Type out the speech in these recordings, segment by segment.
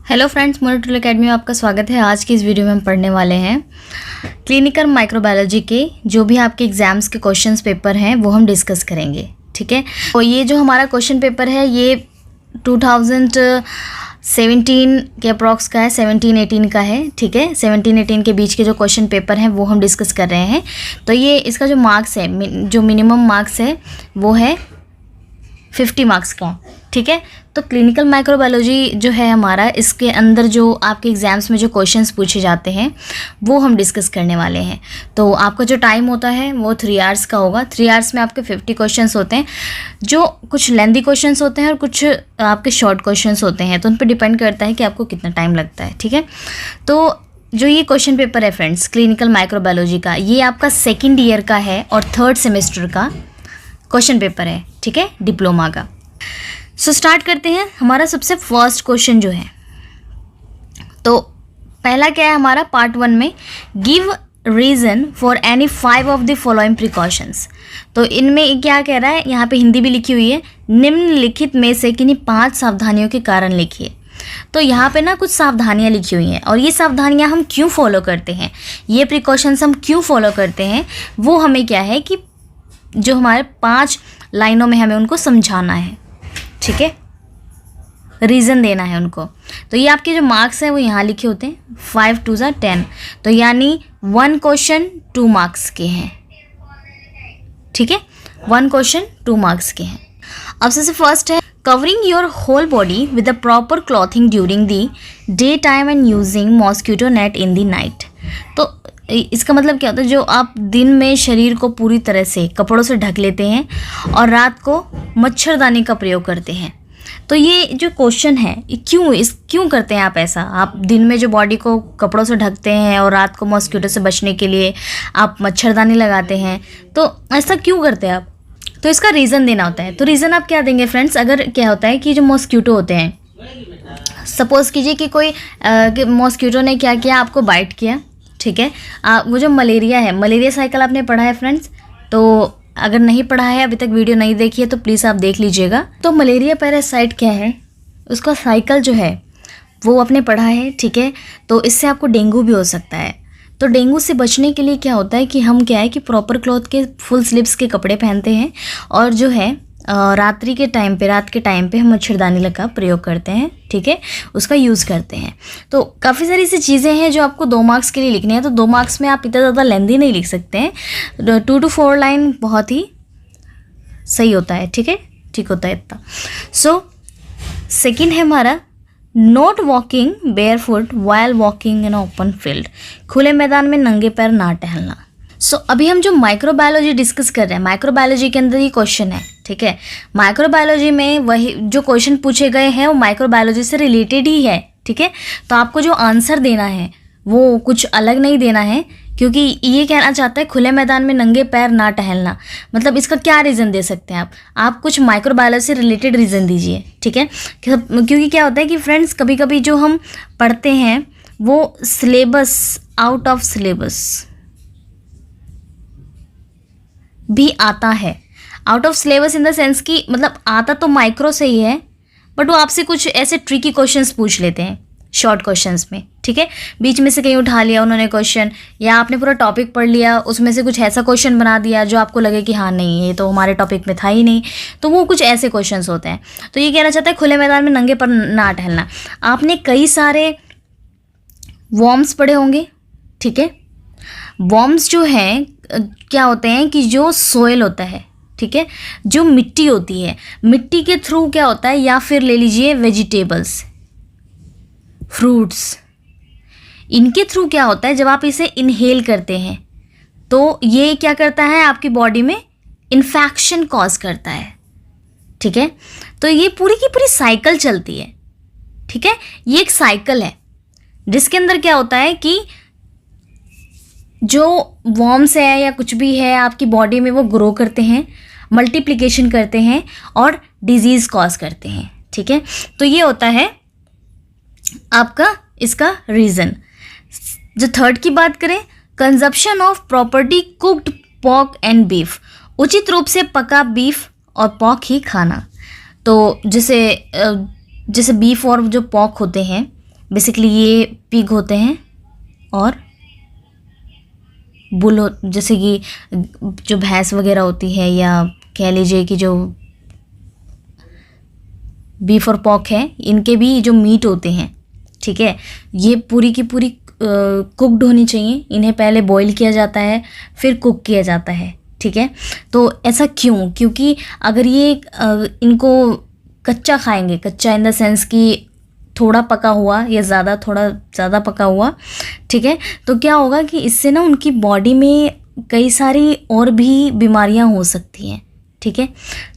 Hello friends, Monu tool academy में आपका स्वागत है। आज की इस वीडियो में हम पढ़ने वाले हैं क्लिनिकल माइक्रोबायोलॉजी के जो भी आपके एग्जाम्स के क्वेश्चंस पेपर हैं वो हम डिस्कस करेंगे। ठीक है, तो ये जो हमारा क्वेश्चन पेपर है ये 2017 के अप्रॉक्स का है, 17-18 का है। ठीक है, 17-18 के बीच के जो क्वेश्चन पेपर हैं वो हम डिस्कस कर रहे हैं। तो ये इसका जो मार्क्स है, जो मिनिमम मार्क्स है वो है 50 मार्क्स का। ठीक है, तो क्लिनिकल माइक्रोबायोलॉजी जो है हमारा, इसके अंदर जो आपके एग्जाम्स में जो क्वेश्चंस पूछे जाते हैं वो हम डिस्कस करने वाले हैं। तो आपका जो टाइम होता है वो 3 आवर्स का होगा। 3 आवर्स में आपके 50 क्वेश्चंस होते हैं, जो कुछ लेंदी क्वेश्चंस होते हैं और कुछ आपके शॉर्ट क्वेश्चंस होते हैं। तो उन पर डिपेंड करता है कि आपको कितना टाइम लगता है। ठीक है, तो जो ये क्वेश्चन पेपर है फ्रेंड्स क्लिनिकल माइक्रोबायोलॉजी का, ये आपका 2nd ईयर का है और 3rd सेमेस्टर का क्वेश्चन पेपर है। ठीक है, डिप्लोमा का। सो स्टार्ट करते हैं। हमारा सबसे फर्स्ट क्वेश्चन जो है, तो पहला क्या है हमारा पार्ट 1 में, give reason for any 5 of the following precautions. तो इनमें क्या कह रहा है, यहाँ पे हिंदी भी लिखी हुई है, निम्नलिखित में से किन्हीं 5 सावधानियों के कारण लिखिए। तो यहाँ पे ना कुछ सावधानियाँ लिखी हुई हैं, और ये सावधानियाँ हम क्यों फॉलो करते हैं, ये प्रिकॉशंस हम क्यों फॉलो करते हैं, वो हमें क्या है कि जो हमारे 5 लाइनों में हमें उनको समझाना है। ठीक है, रीज़न देना है उनको। तो ये आपके जो मार्क्स हैं वो यहाँ लिखे होते हैं, 5 2 10। तो यानी 1 क्वेश्चन 2 मार्क्स के हैं। ठीक है, 1 क्वेश्चन 2 मार्क्स के हैं। अब सबसे फर्स्ट है, covering your whole body with a proper clothing during the day time and using mosquito net in the night. तो इसका मतलब क्या होता है, जो आप दिन में शरीर को पूरी तरह से कपड़ों से ढक लेते हैं और रात को मच्छरदानी का प्रयोग करते हैं। तो ये जो क्वेश्चन है, क्यों करते हैं आप ऐसा? आप दिन में जो बॉडी को कपड़ों से ढकते हैं और रात को मॉस्किटो से बचने के लिए आप मच्छरदानी लगाते हैं, तो ऐसा क्यों करते हैं आप? तो इसका रीज़न देना होता है। तो रीज़न आप क्या देंगे फ्रेंड्स? अगर क्या होता है कि जो मॉस्किटो होते हैं, सपोज़ कीजिए कि कोई मॉस्किटो ने क्या किया, आपको बाइट किया। ठीक है, वो जो मलेरिया है, मलेरिया साइकिल आपने पढ़ा है फ्रेंड्स? तो अगर नहीं पढ़ा है, अभी तक वीडियो नहीं देखी है, तो प्लीज़ आप देख लीजिएगा। तो मलेरिया पैरासाइट क्या है, उसका साइकिल जो है वो आपने पढ़ा है। ठीक है, तो इससे आपको डेंगू भी हो सकता है। तो डेंगू से बचने के लिए क्या होता है कि हम क्या है कि प्रॉपर क्लॉथ के फुल स्लीव्स के कपड़े पहनते हैं, और जो है रात के टाइम पे हम मच्छरदानी लगा प्रयोग करते हैं। ठीक है, उसका यूज़ करते हैं। तो काफ़ी सारी ऐसी चीज़ें हैं जो आपको 2 मार्क्स के लिए लिखनी है। तो 2 मार्क्स में आप इतना ज़्यादा लेंदी नहीं लिख सकते हैं, 2 to 4 लाइन बहुत ही सही होता है। ठीक है, ठीक होता है इतना। सो सेकेंड है हमारा, not walking barefoot while walking in open field. खुले मैदान में नंगे पैर ना टहलना। सो अभी हम जो माइक्रोबायोलॉजी डिस्कस कर रहे हैं, माइक्रोबायोलॉजी के अंदर ये क्वेश्चन है। ठीक है, माइक्रोबायोलॉजी में वही जो क्वेश्चन पूछे गए हैं वो माइक्रोबायोलॉजी से रिलेटेड ही है। ठीक है, तो आपको जो आंसर देना है वो कुछ अलग नहीं देना है, क्योंकि ये कहना चाहता है खुले मैदान में नंगे पैर ना टहलना। मतलब इसका क्या रीज़न दे सकते हैं आप कुछ माइक्रोबायोलॉजी से रिलेटेड रीज़न दीजिए। ठीक है, क्योंकि क्या होता है कि फ्रेंड्स कभी कभी जो हम पढ़ते हैं वो सिलेबस, आउट ऑफ सिलेबस भी आता है। Out of syllabus in the sense कि मतलब आता तो माइक्रो से ही है, बट वो आपसे कुछ ऐसे ट्रिकी क्वेश्चंस पूछ लेते हैं शॉर्ट क्वेश्चंस में। ठीक है, बीच में से कहीं उठा लिया उन्होंने क्वेश्चन, या आपने पूरा टॉपिक पढ़ लिया, उसमें से कुछ ऐसा क्वेश्चन बना दिया जो आपको लगे कि हाँ नहीं, ये तो हमारे टॉपिक में था ही नहीं। तो वो कुछ ऐसे क्वेश्चंस होते हैं। तो ये कहना चाहता है खुले मैदान में नंगे पर ना टहलना। आपने कई सारे वॉर्म्स पढ़े होंगे। ठीक है, वॉर्म्स जो हैं क्या होते हैं कि जो सोयल होता है, ठीक है, जो मिट्टी होती है, मिट्टी के थ्रू क्या होता है, या फिर ले लीजिए वेजिटेबल्स, फ्रूट्स, इनके थ्रू क्या होता है, जब आप इसे इनहेल करते हैं तो ये क्या करता है, आपकी बॉडी में इन्फेक्शन कॉज करता है। ठीक है, तो ये पूरी की पूरी साइकिल चलती है। ठीक है, ये एक साइकिल है जिसके अंदर क्या होता है कि जो वॉर्म्स है या कुछ भी है आपकी बॉडी में, वो ग्रो करते हैं, मल्टीप्लिकेशन करते हैं और डिजीज़ कॉज करते हैं। ठीक है, तो ये होता है आपका इसका रीज़न। जो 3rd की बात करें, consumption of property cooked pork and beef. उचित रूप से पका बीफ और पॉर्क ही खाना। तो जैसे बीफ और जो पॉर्क होते हैं बेसिकली ये पिग होते हैं और बुल जैसे कि जो भैंस वगैरह होती है, या कह लीजिए कि जो बीफ और पॉक है, इनके भी जो मीट होते हैं, ठीक है, ये पूरी की पूरी कुकड होनी चाहिए। इन्हें पहले बॉईल किया जाता है, फिर कुक किया जाता है, ठीक है। तो ऐसा क्यों? क्योंकि अगर ये इनको कच्चा खाएंगे, कच्चा इन द सेंस कि थोड़ा पका हुआ या थोड़ा ज़्यादा पका हुआ, ठीक है, तो क्या होगा कि इससे ना उनकी बॉडी में कई सारी और भी बीमारियां हो सकती हैं, ठीक है।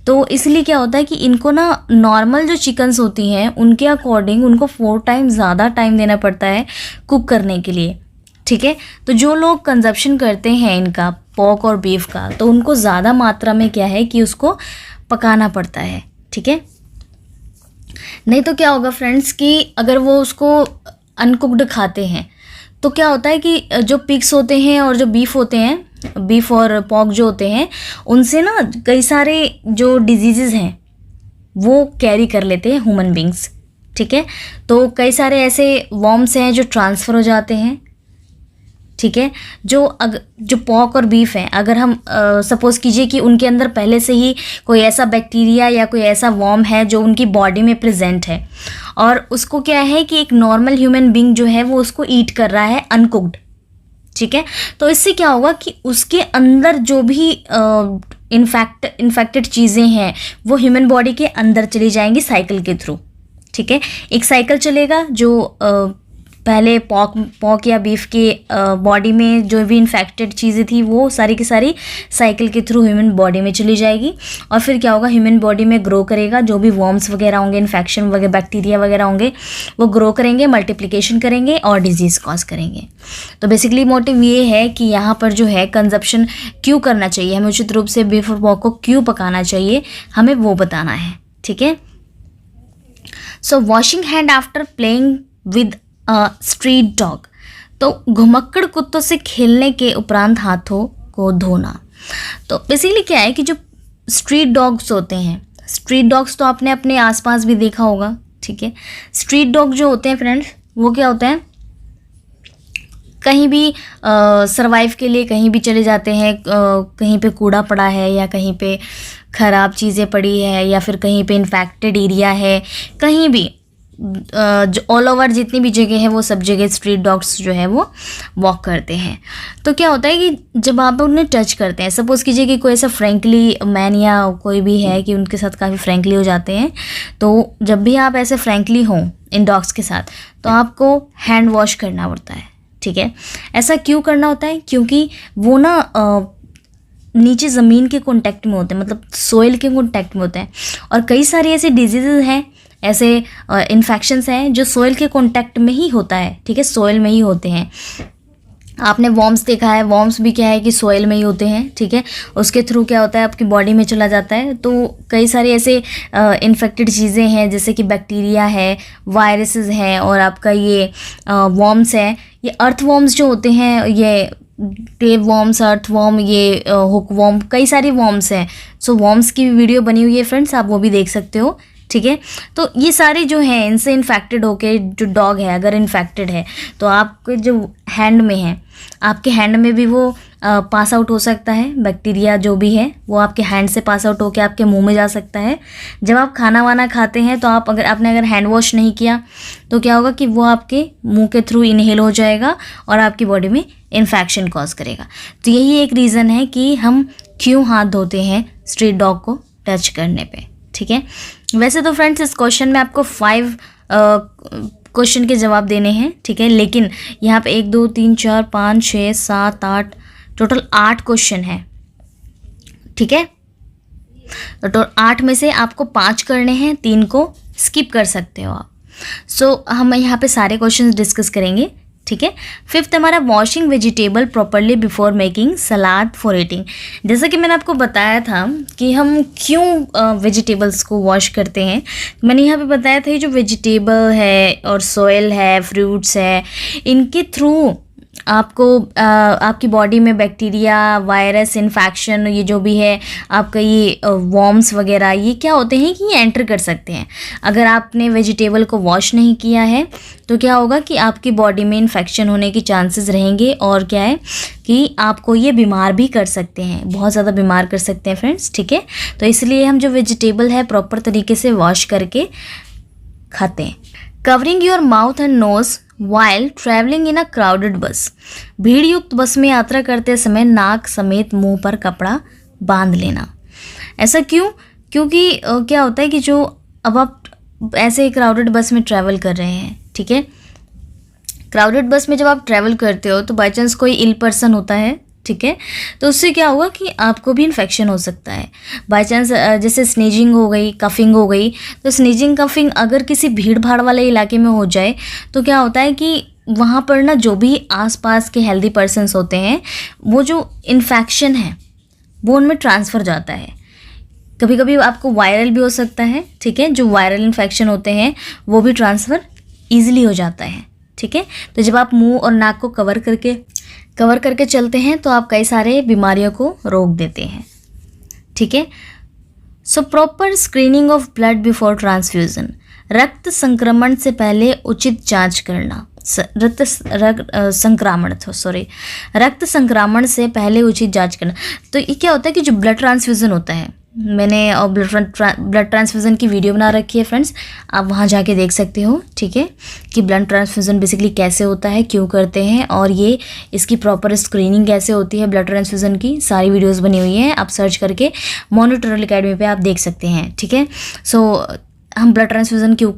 तो इसलिए क्या होता है कि इनको ना नॉर्मल जो चिकन्स होती हैं उनके अकॉर्डिंग उनको 4 टाइम ज़्यादा टाइम देना पड़ता है कुक करने के लिए, ठीक है। तो जो लोग कंजप्शन करते हैं इनका पॉक और बीफ का, तो उनको ज़्यादा मात्रा में क्या है कि उसको पकाना पड़ता है, ठीक है। नहीं तो क्या होगा फ्रेंड्स कि अगर वो उसको अनकुक्ड खाते हैं तो क्या होता है कि जो पिग्स होते हैं और जो बीफ होते हैं, बीफ और पॉक जो होते हैं, उनसे ना कई सारे जो डिजीज़ हैं वो कैरी कर लेते हैं ह्यूमन बींग्स, ठीक है। तो कई सारे ऐसे वॉर्म्स हैं जो ट्रांसफ़र हो जाते हैं, ठीक है। जो पॉक और बीफ हैं, अगर हम सपोज़ कीजिए कि उनके अंदर पहले से ही कोई ऐसा बैक्टीरिया या कोई ऐसा वॉर्म है जो उनकी बॉडी में प्रेजेंट है, और उसको क्या है कि एक नॉर्मल ह्यूमन बींग जो है वो उसको ईट कर रहा है अनकुक्ड, ठीक है। तो इससे क्या होगा कि उसके अंदर जो भी इन्फेक्टेड चीज़ें हैं वो ह्यूमन बॉडी के अंदर चली जाएंगी साइकिल के थ्रू, ठीक है। एक साइकिल चलेगा जो पहले पॉक या बीफ के बॉडी में जो भी इन्फेक्टेड चीज़ें थी वो सारी की सारी साइकिल के थ्रू ह्यूमन बॉडी में चली जाएगी, और फिर क्या होगा, ह्यूमन बॉडी में ग्रो करेगा, जो भी वॉर्म्स वगैरह होंगे, इन्फेक्शन वगैरह, बैक्टीरिया वगैरह होंगे, वो ग्रो करेंगे, मल्टीप्लिकेशन करेंगे और डिजीज़ कॉज करेंगे। तो बेसिकली मोटिव ये है कि यहाँ पर जो है कंजप्शन क्यों करना चाहिए, हमें उचित रूप से बीफ और पॉक को क्यों पकाना चाहिए, हमें वो बताना है, ठीक है। So washing hand after playing with street dog, तो घुमक्कड़ कुत्तों से खेलने के उपरांत हाथों को धोना। तो बेसिकली क्या है कि जो स्ट्रीट डॉग्स होते हैं, स्ट्रीट डॉग्स तो आपने अपने आसपास भी देखा होगा, ठीक है। स्ट्रीट डॉग जो होते हैं फ्रेंड्स, वो क्या होते हैं, कहीं भी सरवाइव के लिए कहीं भी चले जाते हैं, कहीं पे कूड़ा पड़ा है या कहीं पे ख़राब चीज़ें पड़ी है या फिर कहीं पे इन्फेक्टेड एरिया है, कहीं भी जो ऑल ओवर जितनी भी जगह है वो सब जगह स्ट्रीट डॉग्स जो है वो वॉक करते हैं। तो क्या होता है कि जब आप उन्हें टच करते हैं, सपोज़ कीजिए कि कोई ऐसा फ्रेंकली मैन या कोई भी है कि उनके साथ काफ़ी फ्रेंकली हो जाते हैं, तो जब भी आप ऐसे फ्रेंकली हों इन डॉग्स के साथ तो आपको हैंड वॉश करना पड़ता है, ठीक है। ऐसा क्यों करना होता है? क्योंकि वो ना नीचे ज़मीन के कॉन्टैक्ट में होते हैं, मतलब सोइल के कॉन्टैक्ट में होते हैं, और कई सारे ऐसे डिजीज़ हैं, ऐसे इन्फेक्शंस हैं जो सोइल के कॉन्टैक्ट में ही होता है, ठीक है, सोइल में ही होते हैं। आपने वॉर्म्स देखा है, वॉर्म्स भी क्या है कि सोइल में ही होते हैं, ठीक है, उसके थ्रू क्या होता है आपकी बॉडी में चला जाता है। तो कई सारे ऐसे इन्फेक्टेड चीज़ें हैं जैसे कि बैक्टीरिया है, वायरसेस हैं, और आपका ये वॉर्म्स है, ये अर्थ वॉर्म्स जो होते हैं, ये टेप वॉर्म्स, अर्थ वॉर्म, ये हुक वॉर्म, कई सारी वॉर्म्स हैं। सो वॉर्म्स की भी वीडियो बनी हुई है फ्रेंड्स, आप वो भी देख सकते हो, ठीक है। तो ये सारे जो हैं इनसे इन्फेक्टेड होके जो डॉग है अगर इन्फेक्टेड है तो आपके जो हैंड में है, आपके हैंड में भी वो पास आउट हो सकता है, बैक्टीरिया जो भी है वो आपके हैंड से पास आउट होके आपके मुंह में जा सकता है। जब आप खाना वाना खाते हैं तो आपने अगर हैंड वॉश नहीं किया तो क्या होगा कि वो आपके मुंह के थ्रू इनहेल हो जाएगा और आपकी बॉडी में इन्फेक्शन कॉज करेगा। तो यही एक रीज़न है कि हम क्यों हाथ धोते हैं स्ट्रीट डॉग को टच करने पे, ठीक है। वैसे तो फ्रेंड्स इस क्वेश्चन में आपको 5 क्वेश्चन के जवाब देने हैं, ठीक है, लेकिन यहाँ पे 1 2 3 4 5 6 7 8 टोटल 8 क्वेश्चन है, ठीक है। तो 8 में से आपको 5 करने हैं, 3 को स्किप कर सकते हो आप। सो हम यहाँ पे सारे क्वेश्चन डिस्कस करेंगे, ठीक है। 5th हमारा washing vegetable properly before making salad for eating. जैसा कि मैंने आपको बताया था कि हम क्यों वेजिटेबल्स को वॉश करते हैं, मैंने यहाँ पे बताया था ये जो वेजिटेबल है और सॉइल है, फ्रूट्स है, इनके थ्रू आपको आपकी बॉडी में बैक्टीरिया, वायरस, इन्फेक्शन, ये जो भी है आपका, ये वॉर्म्स वगैरह, ये क्या होते हैं कि ये एंटर कर सकते हैं। अगर आपने वेजिटेबल को वॉश नहीं किया है तो क्या होगा कि आपकी बॉडी में इन्फेक्शन होने के चांसेस रहेंगे, और क्या है कि आपको ये बीमार भी कर सकते हैं, बहुत ज़्यादा बीमार कर सकते हैं फ्रेंड्स, ठीक है। तो इसलिए हम जो वेजिटेबल है प्रॉपर तरीके से वॉश करके खाते हैं। Covering your mouth and nose while travelling in a crowded bus. भीड़ युक्त बस में यात्रा करते समय नाक समेत मुंह पर कपड़ा बांध लेना। ऐसा क्यों? क्योंकि क्या होता है कि जो अब आप ऐसे क्राउडेड बस में ट्रैवल कर रहे हैं, ठीक है, क्राउडेड बस में जब आप ट्रैवल करते हो तो बाई चांस कोई इल पर्सन होता है, ठीक है, तो उससे क्या होगा कि आपको भी इन्फेक्शन हो सकता है। बाई चांस जैसे स्नीजिंग हो गई, कफिंग हो गई, तो स्नीजिंग कफिंग अगर किसी भीड़ भाड़ वाले इलाके में हो जाए तो क्या होता है कि वहाँ पर ना जो भी आसपास के हेल्दी पर्सन्स होते हैं, वो जो इन्फेक्शन है वो उनमें ट्रांसफ़र जाता है। कभी कभी आपको वायरल भी हो सकता है, ठीक है, जो वायरल इन्फेक्शन होते हैं वो भी ट्रांसफ़र ईजिली हो जाता है, ठीक है। तो जब आप मुंह और नाक को कवर करके चलते हैं तो आप कई सारे बीमारियों को रोक देते हैं, ठीक है। So proper screening of blood before transfusion. रक्त संक्रमण से पहले उचित जांच करना। रक्त संक्रमण से पहले उचित जांच करना। तो ये क्या होता है कि जो ब्लड ट्रांसफ्यूज़न होता है, मैंने ब्लड ट्रांसफ्यूज़न की वीडियो बना रखी है फ्रेंड्स, आप वहाँ जाके देख सकते हो, ठीक है, कि ब्लड ट्रांसफ्यूज़न बेसिकली कैसे होता है, क्यों करते हैं, और ये इसकी प्रॉपर स्क्रीनिंग कैसे होती है ब्लड ट्रांसफ्यूज़न की। सारी वीडियोस बनी हुई हैं, आप सर्च करके मॉनिटर एकेडमी पे आप देख सकते हैं, ठीक है। सो हम ब्लड ट्रांसफ्यूज़न क्यों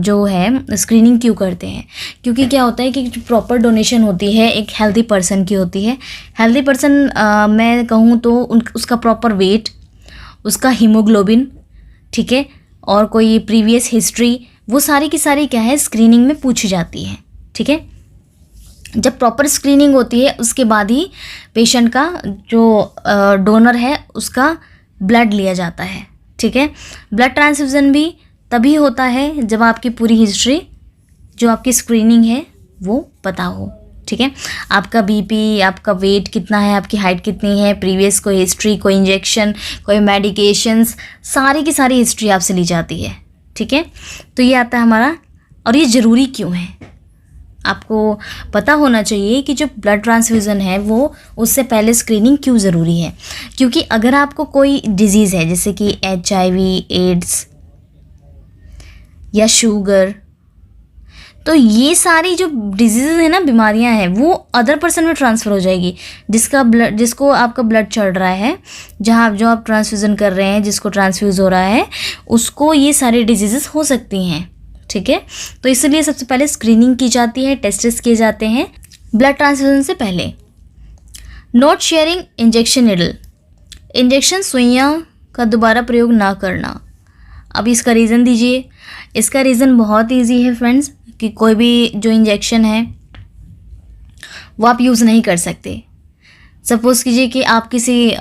जो है स्क्रीनिंग क्यों करते हैं? क्योंकि क्या होता है कि जो प्रॉपर डोनेशन होती है एक हेल्दी पर्सन की होती है। हेल्दी पर्सन मैं कहूँ तो उसका प्रॉपर वेट, उसका हीमोग्लोबिन, ठीक है, और कोई प्रीवियस हिस्ट्री, वो सारी की सारी क्या है स्क्रीनिंग में पूछी जाती है, ठीक है। जब प्रॉपर स्क्रीनिंग होती है उसके बाद ही पेशेंट का जो डोनर है उसका ब्लड लिया जाता है, ठीक है। ब्लड ट्रांसफ्यूज़न भी तभी होता है जब आपकी पूरी हिस्ट्री, जो आपकी स्क्रीनिंग है वो पता हो, ठीक है। आपका बीपी, आपका वेट कितना है, आपकी हाइट कितनी है, प्रीवियस कोई हिस्ट्री, कोई इंजेक्शन, कोई मेडिकेशंस, सारी की सारी हिस्ट्री आपसे ली जाती है, ठीक है। तो ये आता है हमारा, और ये ज़रूरी क्यों है आपको पता होना चाहिए कि जो ब्लड ट्रांसफ्यूज़न है वो उससे पहले स्क्रीनिंग क्यों ज़रूरी है। क्योंकि अगर आपको कोई डिजीज़ है जैसे कि HIV, एड्स या शुगर, तो ये सारी जो डिजीज़ है ना, बीमारियां हैं, वो अदर पर्सन में ट्रांसफ़र हो जाएगी। जिसको आपका ब्लड चढ़ रहा है, जो आप ट्रांसफ्यूज़न कर रहे हैं, जिसको ट्रांसफ्यूज़ हो रहा है, उसको ये सारी डिजीज़ हो सकती हैं, ठीक है। तो इसलिए सबसे पहले स्क्रीनिंग की जाती है, टेस्ट्स किए जाते हैं ब्लड ट्रांसफ्यूज़न से पहले। Not sharing injection needle. Injection सुइयाँ का दोबारा प्रयोग ना करना। अब इसका रीज़न दीजिए। इसका रीज़न बहुत ईजी है फ्रेंड्स, कि कोई भी जो इंजेक्शन है वो आप यूज़ नहीं कर सकते। सपोज़ कीजिए कि आप किसी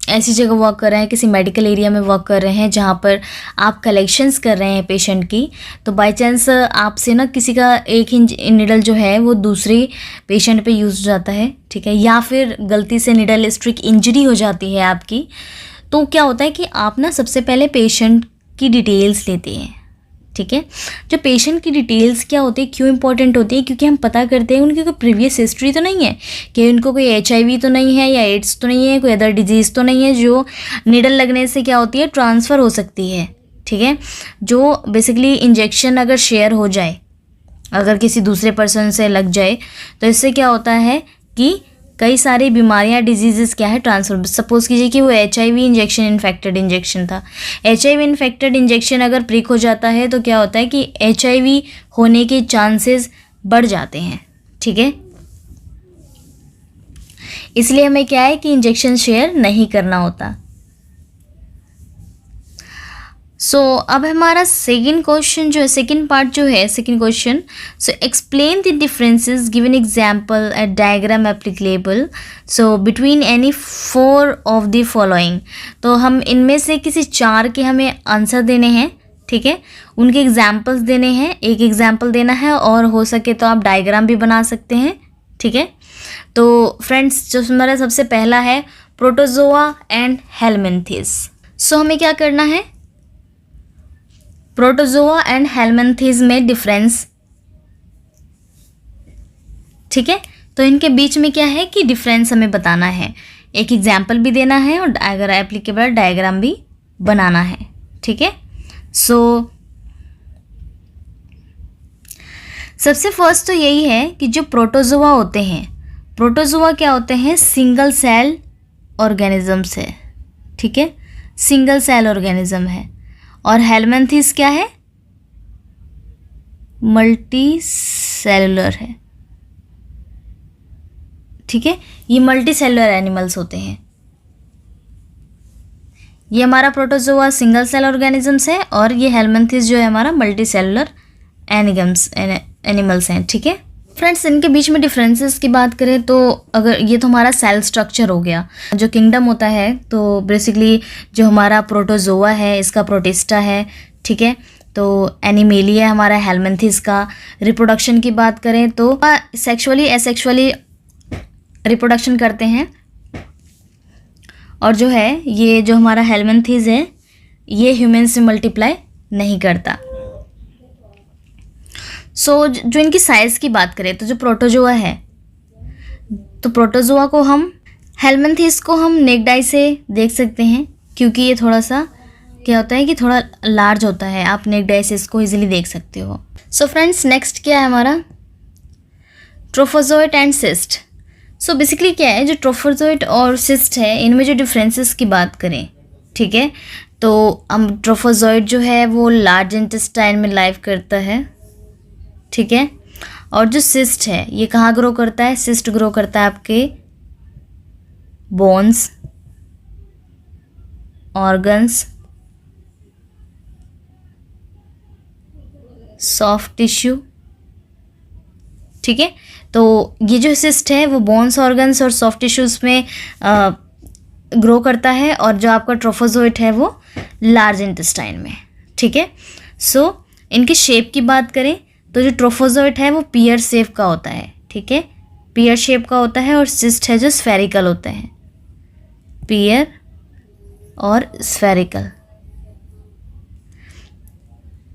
ऐसी जगह वर्क कर रहे हैं, किसी मेडिकल एरिया में वर्क कर रहे हैं जहाँ पर आप कलेक्शंस कर रहे हैं पेशेंट की, तो बाय चांस आपसे ना किसी का एक निडल जो है वो दूसरे पेशेंट पे यूज़ हो जाता है, ठीक है, या फिर गलती से निडल स्ट्रिक इंजरी हो जाती है आपकी, तो क्या होता है कि आप ना सबसे पहले पेशेंट की डिटेल्स लेते हैं, ठीक है। जो पेशेंट की डिटेल्स क्या होती है, क्यों इंपॉर्टेंट होती है? क्योंकि हम पता करते हैं उनकी कोई प्रीवियस हिस्ट्री तो नहीं है, कि उनको कोई HIV तो नहीं है, या एड्स तो नहीं है, कोई अदर डिजीज़ तो नहीं है जो नीडल लगने से क्या होती है ट्रांसफ़र हो सकती है, ठीक है। जो बेसिकली इंजेक्शन अगर शेयर हो जाए, अगर किसी दूसरे पर्सन से लग जाए, तो इससे क्या होता है कि कई सारी बीमारियां, डिजीज़ क्या है ट्रांसफर। सपोज़ कीजिए कि वो HIV इंजेक्शन इन्फेक्टेड इंजेक्शन था। HIV इन्फेक्टेड इंजेक्शन अगर प्रिक हो जाता है तो क्या होता है कि HIV होने के चांसेस बढ़ जाते हैं, ठीक है। इसलिए हमें क्या है कि इंजेक्शन शेयर नहीं करना होता। सो अब हमारा सेकंड क्वेश्चन जो है, सेकंड पार्ट जो है, second question, so explain the differences, give an example, a diagram applicable so between any 4 of the following. तो हम इनमें से किसी 4 के हमें आंसर देने हैं, ठीक है, उनके एग्जाम्पल्स देने हैं, एक एग्जाम्पल देना है, और हो सके तो आप डायग्राम भी बना सकते हैं, ठीक है। तो फ्रेंड्स जो हमारा सबसे पहला है प्रोटोजोआ एंड हेलमिंथेस। सो हमें क्या करना है, प्रोटोजोआ एंड हेलमिंथेस में डिफरेंस, ठीक है। तो इनके बीच में क्या है कि डिफरेंस हमें बताना है, एक एग्जाम्पल भी देना है और अगर एप्लीकेबल डायग्राम भी बनाना है, ठीक है। सो सबसे फर्स्ट तो यही है कि जो प्रोटोजोआ होते हैं, प्रोटोजोआ क्या होते हैं, सिंगल सेल ऑर्गेनिजम्स है, ठीक है, सिंगल सेल ऑर्गेनिज्म है। और हेलमिंथेस क्या है, मल्टी सेलुलर है, ठीक है, ये मल्टी सेलुलर एनिमल्स होते हैं। ये हमारा प्रोटोजोआ सिंगल सेल ऑर्गेनिजम्स है और ये हेलमिंथेस जो है हमारा मल्टी सेलुलर एनिमल्स हैं, ठीक है। फ्रेंड्स इनके बीच में डिफरेंसेस की बात करें तो अगर ये तो हमारा सेल स्ट्रक्चर हो गया, जो किंगडम होता है तो बेसिकली जो हमारा प्रोटोजोआ है इसका प्रोटिस्टा है, ठीक है। तो एनिमेलिया हमारा हेलमिंथेस का। रिप्रोडक्शन की बात करें तो सेक्सुअली एसेक्सुअली रिप्रोडक्शन करते हैं और जो है ये जो हमारा हेलमिंथेस है ये ह्यूमन से मल्टीप्लाई नहीं करता। सो जो इनकी साइज़ की बात करें तो जो प्रोटोजोआ है, तो प्रोटोजोआ को हम, हेलमिंथेस को हम नेक्ड आई से देख सकते हैं क्योंकि ये थोड़ा सा क्या होता है कि थोड़ा लार्ज होता है, आप नेक्ड आई से इसको इजीली देख सकते हो। सो फ्रेंड्स नेक्स्ट क्या है हमारा, trophozoite and cyst. So basically क्या है, जो ट्रोफोजोइट और सिस्ट है इनमें जो डिफरेंसेस की बात करें, ठीक है, तो हम ट्रोफोजोइट जो है वो लार्ज इंटेस्टाइन में लाइव करता है, ठीक है। और जो सिस्ट है ये कहाँ ग्रो करता है, सिस्ट ग्रो करता है आपके बोन्स, ऑर्गन्स, सॉफ्ट टिश्यू, ठीक है। तो ये जो सिस्ट है वो बोन्स, ऑर्गन्स और सॉफ्ट टिश्यूज में ग्रो करता है और जो आपका ट्रोफोजोइट है वो लार्ज इंटेस्टाइन में, ठीक है। सो इनके शेप की बात करें तो जो ट्रोफोजोइट है वो पियर शेप का होता है, ठीक है, पियर शेप का होता है। और सिस्ट है जो स्फेरिकल होता है, पियर और स्फेरिकल।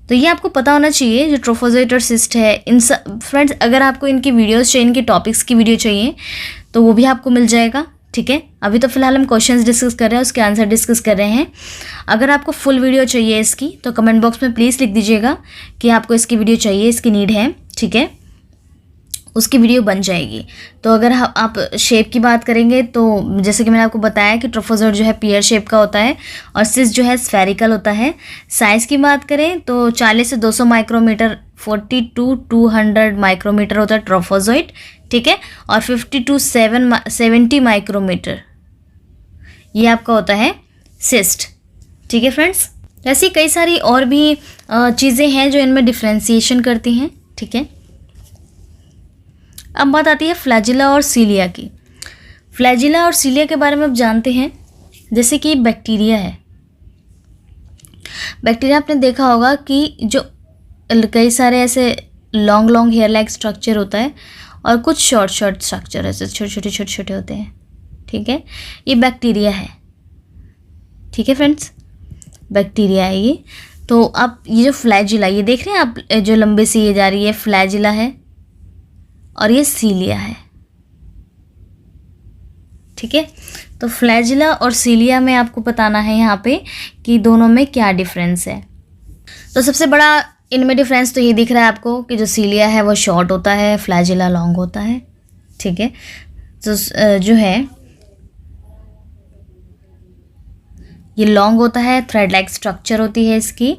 तो ये आपको पता होना चाहिए जो ट्रोफोजोइट और सिस्ट है। इन सब फ्रेंड्स अगर आपको इनकी वीडियोस चाहिए, इनके टॉपिक्स की वीडियो चाहिए तो वो भी आपको मिल जाएगा, ठीक है। अभी तो फिलहाल हम क्वेश्चंस डिस्कस कर रहे हैं, उसके आंसर डिस्कस कर रहे हैं। अगर आपको फुल वीडियो चाहिए इसकी तो कमेंट बॉक्स में प्लीज़ लिख दीजिएगा कि आपको इसकी वीडियो चाहिए, इसकी नीड है, ठीक है, उसकी वीडियो बन जाएगी। तो अगर आप शेप की बात करेंगे तो जैसे कि मैंने आपको बताया कि ट्रोफोजोइट जो है पियर शेप का होता है और सिस्ट जो है स्फेरिकल होता है। साइज़ की बात करें तो 40 से 200 माइक्रोमीटर, 40 to 200 माइक्रोमीटर होता है ट्रोफोजोइट, ठीक है। और 50 to 70 माइक्रोमीटर ये आपका होता है सिस्ट, ठीक है फ्रेंड्स। ऐसी कई सारी और भी चीज़ें हैं जो इनमें डिफ्रेंसिएशन करती हैं, ठीक है। अब बात आती है फ्लैजिला और सीलिया की। फ्लैजिला और सीलिया के बारे में आप जानते हैं, जैसे कि बैक्टीरिया है। बैक्टीरिया आपने देखा होगा कि जो कई सारे ऐसे लॉन्ग हेयर लाइक स्ट्रक्चर होता है और कुछ शॉर्ट स्ट्रक्चर ऐसे छोटे छोटे होते हैं, ठीक है, ये बैक्टीरिया है, ठीक है फ्रेंड्स, बैक्टीरिया है ये। तो आप ये जो फ्लैजिला ये देख रहे हैं आप, जो लंबे से ये जा रही है फ्लैजिला है और ये सीलिया है, ठीक है। तो फ्लैजिला और सीलिया में आपको बताना है यहाँ पे कि दोनों में क्या डिफरेंस है। तो सबसे बड़ा इनमें डिफरेंस तो ये दिख रहा है आपको कि जो सीलिया है वो शॉर्ट होता है, फ्लैजिला लॉन्ग होता है, ठीक है। तो जो है ये लॉन्ग होता है, थ्रेड लाइक स्ट्रक्चर होती है इसकी,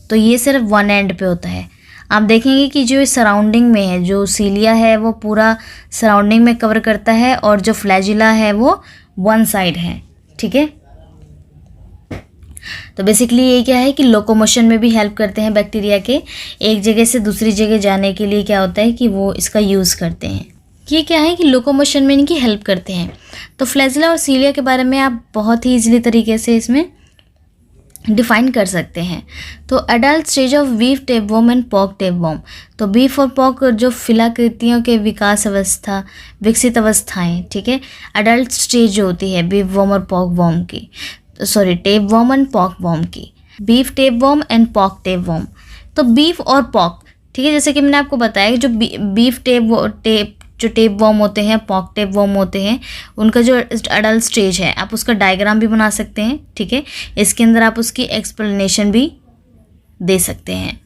तो ये सिर्फ वन एंड पे होता है। आप देखेंगे कि जो सराउंडिंग में है, जो सीलिया है वो पूरा सराउंडिंग में कवर करता है और जो फ्लैजिला है वो वन साइड है, ठीक है। तो बेसिकली ये क्या है कि लोकोमोशन में भी हेल्प करते हैं बैक्टीरिया के, एक जगह से दूसरी जगह जाने के लिए क्या होता है कि वो इसका यूज़ करते हैं। ये क्या है कि लोकोमोशन में इनकी हेल्प करते हैं। तो फ्लैजिला और सीलिया के बारे में आप बहुत ही ईजिली तरीके से इसमें डिफाइन कर सकते हैं। तो adult stage of beef tapeworm and pork tapeworm, तो बीफ और पॉक जो फिलाकृतियों के विकास अवस्था, विकसित अवस्थाएं, ठीक है, अडल्ट स्टेज जो होती है बीफ वर्म और पॉक वर्म की, sorry tapeworm and pork worm की, beef tapeworm and pork tapeworm. तो बीफ और पॉक, ठीक है, जैसे कि मैंने आपको बताया कि जो बीफ जो टेपवर्म होते हैं, पॉक टेपवर्म होते हैं, उनका जो अडल्ट स्टेज है आप उसका डायग्राम भी बना सकते हैं, ठीक है, इसके अंदर आप उसकी एक्सप्लेनेशन भी दे सकते हैं।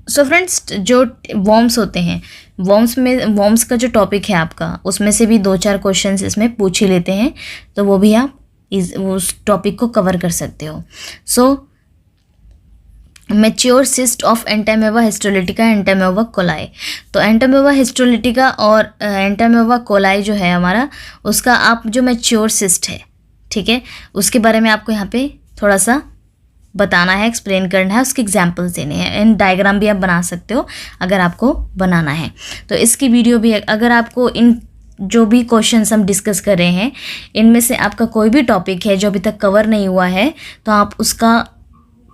सो फ्रेंड्स, जो वर्म्स होते हैं, वर्म्स का जो टॉपिक है आपका, उसमें से भी 2-4 क्वेश्चंस इसमें पूछ ही लेते हैं, तो वो भी आप उस टॉपिक को कवर कर सकते हो। So mature cyst of entamoeba histolytica, entamoeba coli, तो एंटामेवा हिस्टोलिटिका और एंटामेवा कोलाई जो है हमारा, उसका आप जो मैच्योर सिस्ट है, ठीक है, उसके बारे में आपको यहाँ पे थोड़ा सा बताना है, एक्सप्लेन करना है, उसके एग्जांपल्स देने हैं, एंड डायग्राम भी आप बना सकते हो अगर आपको बनाना है। तो इसकी वीडियो भी, अगर आपको इन जो भी क्वेश्चंस हम डिस्कस कर रहे हैं इनमें से आपका कोई भी टॉपिक है जो अभी तक कवर नहीं हुआ है, तो आप उसका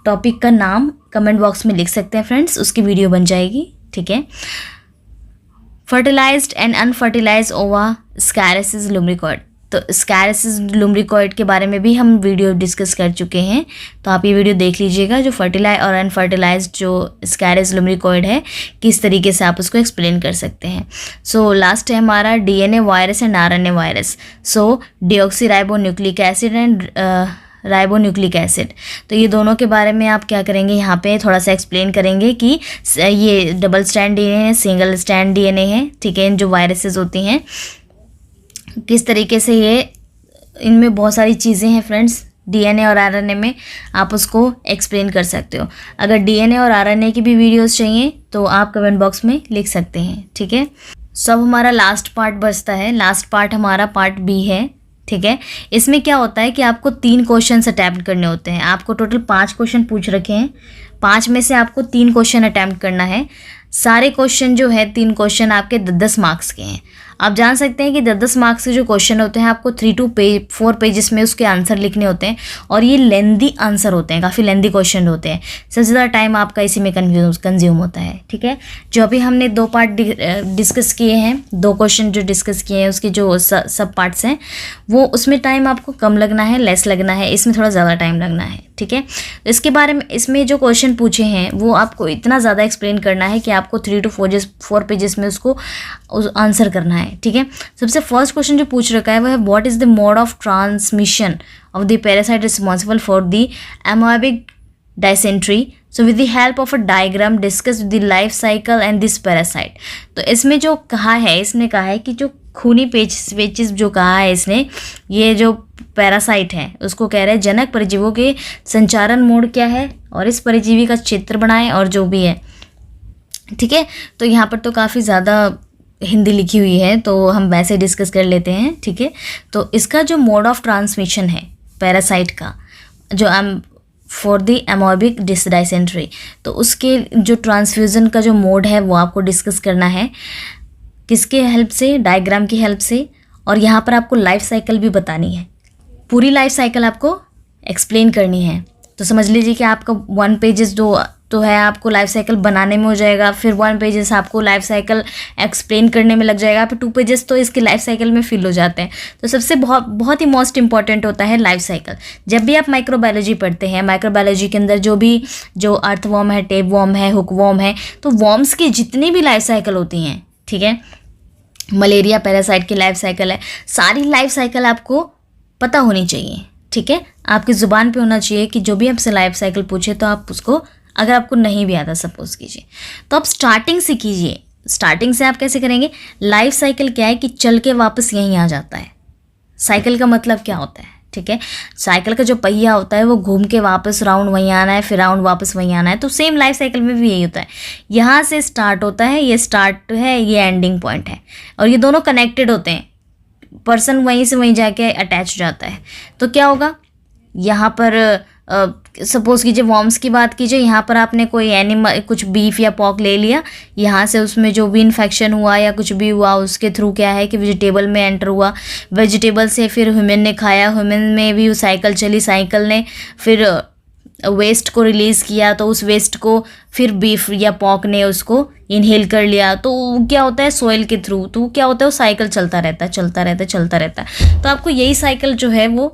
टॉपिक का नाम कमेंट बॉक्स में लिख सकते हैं फ्रेंड्स, उसकी वीडियो बन जाएगी, ठीक है। फर्टिलाइज्ड एंड अनफर्टिलाइज्ड ओवा स्कैरेसिस लुम्ब्रिकॉइड, तो स्कैरेसिस लुम्ब्रिकॉइड के बारे में भी हम वीडियो डिस्कस कर चुके हैं, तो आप ये वीडियो देख लीजिएगा। जो फर्टिलाइज और अनफर्टिलाइज्ड जो स्कैरेसिस लुम्ब्रिकॉइड है, किस तरीके से आप उसको एक्सप्लेन कर सकते हैं। सो लास्ट है हमारा DNA virus and RNA virus, so deoxyribonucleic acid and ribonucleic acid, तो ये दोनों के बारे में आप क्या करेंगे, यहाँ पे थोड़ा सा एक्सप्लेन करेंगे कि ये डबल स्ट्रैंड डीएनए है, सिंगल स्ट्रैंड डीएनए है, ठीक है, जो वायरसेस होती हैं किस तरीके से ये, इनमें बहुत सारी चीज़ें हैं फ्रेंड्स, डीएनए और आरएनए में, आप उसको एक्सप्लेन कर सकते हो। अगर डीएनए और आरएनए की भी वीडियोस चाहिए तो आप कमेंट बॉक्स में लिख सकते हैं, ठीक है। सब हमारा लास्ट पार्ट बचता है, लास्ट पार्ट हमारा पार्ट बी है, ठीक है। इसमें क्या होता है कि आपको 3 क्वेश्चन अटैम्प्ट करने होते हैं, आपको टोटल 5 क्वेश्चन पूछ रखे हैं, 5 में से आपको 3 क्वेश्चन अटैम्प्ट करना है। सारे क्वेश्चन जो है 3 क्वेश्चन आपके 10-10 मार्क्स के हैं। आप जान सकते हैं कि 10-10 मार्क्स के जो क्वेश्चन होते हैं आपको 3 to 4 पेजेस में उसके आंसर लिखने होते हैं, और ये लेंदी आंसर होते हैं, काफ़ी लेंदी क्वेश्चन होते हैं, सबसे ज़्यादा टाइम आपका इसी में कंज्यूम होता है, ठीक है। जो अभी हमने 2 पार्ट डिस्कस किए हैं, 2 क्वेश्चन जो डिस्कस किए हैं उसके जो सब पार्ट्स हैं, वो उसमें टाइम आपको कम लगना है, लेस लगना है, इसमें थोड़ा ज़्यादा टाइम लगना है, ठीक है। इसके बारे में, इसमें जो क्वेश्चन पूछे हैं वो आपको इतना ज़्यादा एक्सप्लेन करना है कि आपको 3 to 4 पेजेस में उसको आंसर करना है, ठीक है। सबसे फर्स्ट क्वेश्चन जो पूछ रखा है वो है what is the mode of transmission of the parasite responsible for the amoebic dysentery, so with the help of a diagram discuss the life cycle and this parasite. तो इसमें जो कहा है, इसने कहा है कि जो खूनी पेचिस जो कहा है इसने, ये जो पैरासाइट है उसको कह रहे हैं जनक परजीवों के संचारण मोड क्या है, और इस परजीवी का चित्र बनाएं, और जो भी है, ठीक है। तो यहाँ पर तो काफ़ी ज़्यादा हिंदी लिखी हुई है, तो हम वैसे डिस्कस कर लेते हैं, ठीक है। तो इसका जो मोड ऑफ ट्रांसमिशन है पैरासाइट का, जो फॉर द एमोएबिक डाइसेंट्री, तो उसके जो ट्रांसफ्यूज़न का जो मोड है वो आपको डिस्कस करना है, किसके हेल्प से, डायग्राम की हेल्प से, और यहाँ पर आपको लाइफ साइकिल भी बतानी है, पूरी लाइफ साइकिल आपको एक्सप्लेन करनी है। तो समझ लीजिए कि आपका 1 पेजेस जो तो है आपको लाइफ साइकिल बनाने में हो जाएगा, फिर 1 पेजेस आपको लाइफ साइकिल एक्सप्लेन करने में लग जाएगा, फिर 2 पेजेस तो इसके लाइफ साइकिल में फिल हो जाते हैं। तो सबसे बहुत ही मोस्ट इंपॉर्टेंट होता है लाइफ साइकिल। जब भी आप माइक्रोबायोलॉजी पढ़ते हैं, माइक्रोबायोलॉजी के अंदर जो अर्थवॉर्म है, टेपवॉर्म है, हुकवॉर्म है, तो वॉर्म्स की जितनी भी लाइफ साइकिल होती हैं, ठीक है, मलेरिया पैरासाइट की लाइफ साइकिल है, सारी लाइफ साइकिल आपको पता होनी चाहिए, ठीक है। आपकी ज़ुबान पे होना चाहिए कि जो भी आपसे लाइफ साइकिल पूछे तो आप उसको, अगर आपको नहीं भी आता सपोज कीजिए, तो आप स्टार्टिंग से कीजिए। स्टार्टिंग से आप कैसे करेंगे, लाइफ साइकिल क्या है कि चल के वापस यहीं आ जाता है। साइकिल का मतलब क्या होता है, ठीक है, साइकिल का जो पहिया होता है वो घूम के वापस राउंड वहीं आना है, फिर राउंड वापस वहीं आना है। तो सेम लाइफ साइकिल में भी यही होता है, यहाँ से स्टार्ट होता है, ये स्टार्ट है, ये एंडिंग पॉइंट है, और ये दोनों कनेक्टेड होते हैं, पर्सन वहीं से वहीं जाके अटैच हो जाता है। तो क्या होगा, यहाँ पर सपोज़ कीजिए वॉर्म्स की बात कीजिए, यहाँ पर आपने कोई एनिमल, कुछ बीफ या पॉक ले लिया, यहाँ से उसमें जो भी इन्फेक्शन हुआ या कुछ भी हुआ उसके थ्रू क्या है कि वेजिटेबल में एंटर हुआ, वेजिटेबल से फिर ह्यूमन ने खाया, ह्यूमन में भी साइकिल चली, साइकिल ने फिर वेस्ट को रिलीज़ किया, तो उस वेस्ट को फिर बीफ या पॉक ने उसको इनहेल कर लिया, तो क्या होता है सॉइल के थ्रू, तो क्या होता है वो साइकिल चलता रहता है। तो आपको यही साइकिल जो है वो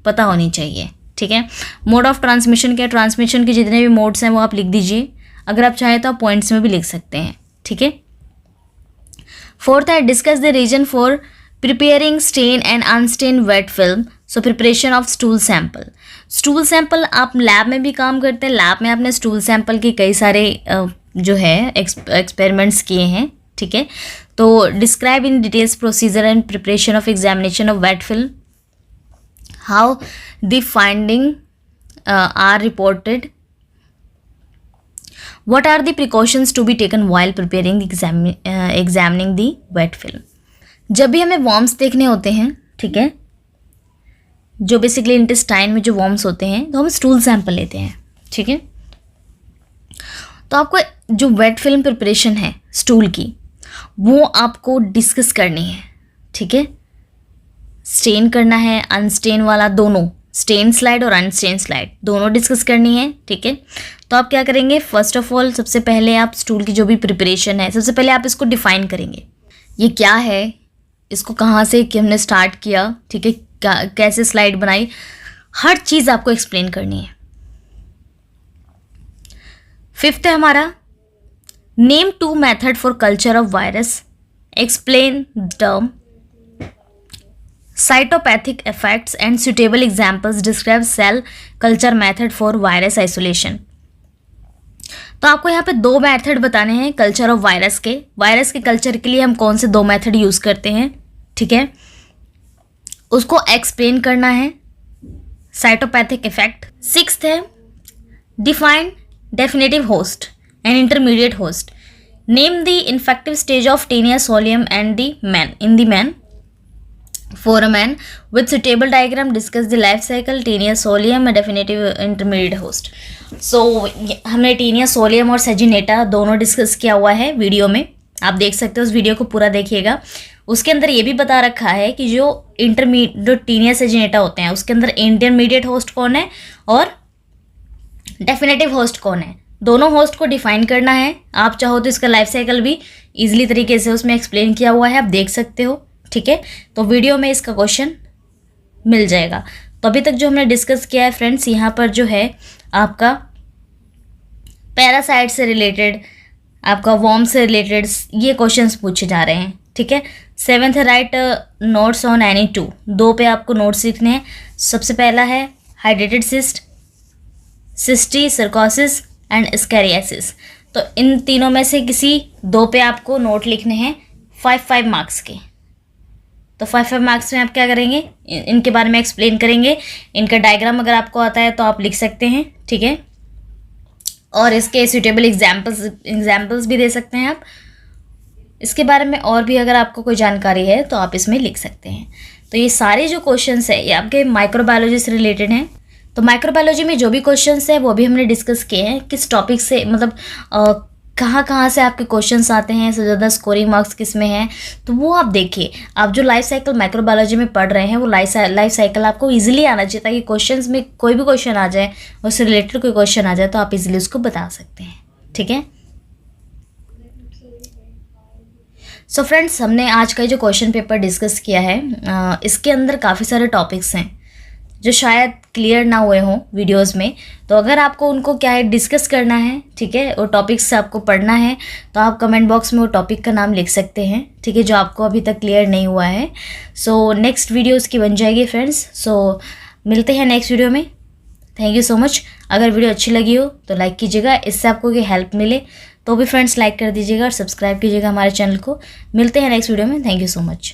पता होनी चाहिए, ठीक है। मोड ऑफ ट्रांसमिशन क्या है, ट्रांसमिशन के जितने भी मोड्स हैं वो आप लिख दीजिए, अगर आप चाहें तो आप पॉइंट्स में भी लिख सकते हैं, ठीक है। फोर्थ है discuss the reason for preparing stain and unstain wet film, so preparation of stool sample. Stool sample आप लैब में भी काम करते हैं, लैब में आपने स्टूल सैंपल के कई सारे जो है एक्सपेरिमेंट्स किए हैं, ठीक है। तो describe in details procedure and preparation of examination of wet film, how the finding are reported, what are the precautions to be taken while preparing examining the wet film। जब भी हमें वॉर्म्स देखने होते हैं, ठीक है, जो बेसिकली इंटेस्टाइन में जो वॉर्म्स होते हैं, तो हम स्टूल सैंपल लेते हैं, ठीक है। तो आपको जो वेट फिल्म प्रिपरेशन है स्टूल की, वो आपको डिस्कस करनी है, ठीक है। स्टेन करना है, अनस्टेन वाला, दोनों स्टेन स्लाइड और अनस्टेन स्लाइड दोनों डिस्कस करनी है, ठीक है। तो आप क्या करेंगे, फर्स्ट ऑफ ऑल सबसे पहले आप स्टूल की जो भी प्रिपरेशन है, सबसे पहले आप इसको डिफाइन करेंगे, ये क्या है, इसको कहाँ से कि हमने स्टार्ट किया, ठीक है, कैसे स्लाइड बनाई, हर चीज़ आपको एक्सप्लेन करनी है। फिफ्थ है हमारा name 2 method for culture of virus, explain term, cytopathic effects and suitable examples describe cell culture method for virus isolation। तो आपको यहाँ पे 2 मेथड बताने हैं कल्चर ऑफ वायरस के। वायरस के कल्चर के लिए हम कौन से 2 मेथड यूज़ करते हैं, ठीक है, उसको एक्सप्लेन करना है, साइटोपैथिक इफेक्ट। 6th है define definitive host and intermediate host, name the infective stage of Taenia solium and the man in the man. For a man with suitable diagram discuss the life cycle Taenia solium and definitive intermediate host। So हमने Taenia solium और saginata दोनों discuss किया हुआ है video में, आप देख सकते हो, उस वीडियो को पूरा देखिएगा। उसके अंदर ये भी बता रखा है कि जो टेनिया सेजिनेटा होते हैं उसके अंदर इंटरमीडिएट होस्ट कौन है और डेफिनेटिव होस्ट कौन है, दोनों होस्ट को डिफाइन करना है। आप चाहो तो इसका लाइफ साइकिल भी ईजिली तरीके से उसमें एक्सप्लेन किया हुआ है, आप देख सकते हो, ठीक है। तो वीडियो में इसका क्वेश्चन मिल जाएगा। तो अभी तक जो हमने डिस्कस किया है फ्रेंड्स, यहाँ पर जो है आपका पैरासाइट से रिलेटेड, आपका वॉर्म से रिलेटेड ये क्वेश्चंस पूछे जा रहे हैं, ठीक है। 7th है राइट नोट्स ऑन एनी 2 पे आपको नोट्स लिखने हैं। सबसे पहला है हाइड्रेटेड सिस्ट, सिस्टी, सर्कोसिस एंड स्कैरियासिस। तो इन तीनों में से किसी 2 पे आपको नोट लिखने हैं 5 मार्क्स के। तो 5 मार्क्स में आप क्या करेंगे, इनके बारे में एक्सप्लेन करेंगे, इनका डायग्राम अगर आपको आता है तो आप लिख सकते हैं, ठीक है, और इसके सूटेबल एग्जाम्पल्स भी दे सकते हैं आप। इसके बारे में और भी अगर आपको कोई जानकारी है तो आप इसमें लिख सकते हैं। तो ये सारे जो क्वेश्चंस है ये आपके माइक्रोबायोलॉजी से रिलेटेड हैं। तो माइक्रोबायोलॉजी में जो भी क्वेश्चंस है वो भी हमने डिस्कस किए हैं, किस टॉपिक से, मतलब कहाँ से आपके क्वेश्चंस आते हैं, सबसे ज़्यादा स्कोरिंग मार्क्स किस में हैं, तो वो आप देखिए। आप जो लाइफ साइकिल माइक्रोबायोलॉजी में पढ़ रहे हैं वो लाइफ साइकिल आपको इजीली आना चाहिए, ताकि क्वेश्चंस में कोई भी क्वेश्चन आ जाए, उससे रिलेटेड कोई क्वेश्चन आ जाए तो आप इजीली उसको बता सकते हैं, ठीक है। सो फ्रेंड्स, हमने आज का जो क्वेश्चन पेपर डिस्कस किया है, इसके अंदर काफ़ी सारे टॉपिक्स हैं जो शायद क्लियर ना हुए हों वीडियोस में। तो अगर आपको उनको क्या है डिस्कस करना है, ठीक है, वो टॉपिक्स आपको पढ़ना है, तो आप कमेंट बॉक्स में वो टॉपिक का नाम लिख सकते हैं, ठीक है, जो आपको अभी तक क्लियर नहीं हुआ है। सो नेक्स्ट वीडियो उसकी बन जाएगी फ्रेंड्स। सो मिलते हैं नेक्स्ट वीडियो में। Thank you so much. अगर वीडियो अच्छी लगी हो तो लाइक कीजिएगा, इससे आपको कोई हेल्प मिले तो भी फ्रेंड्स लाइक कर दीजिएगा और सब्सक्राइब कीजिएगा हमारे चैनल को। मिलते हैं नेक्स्ट वीडियो में। Thank you so much.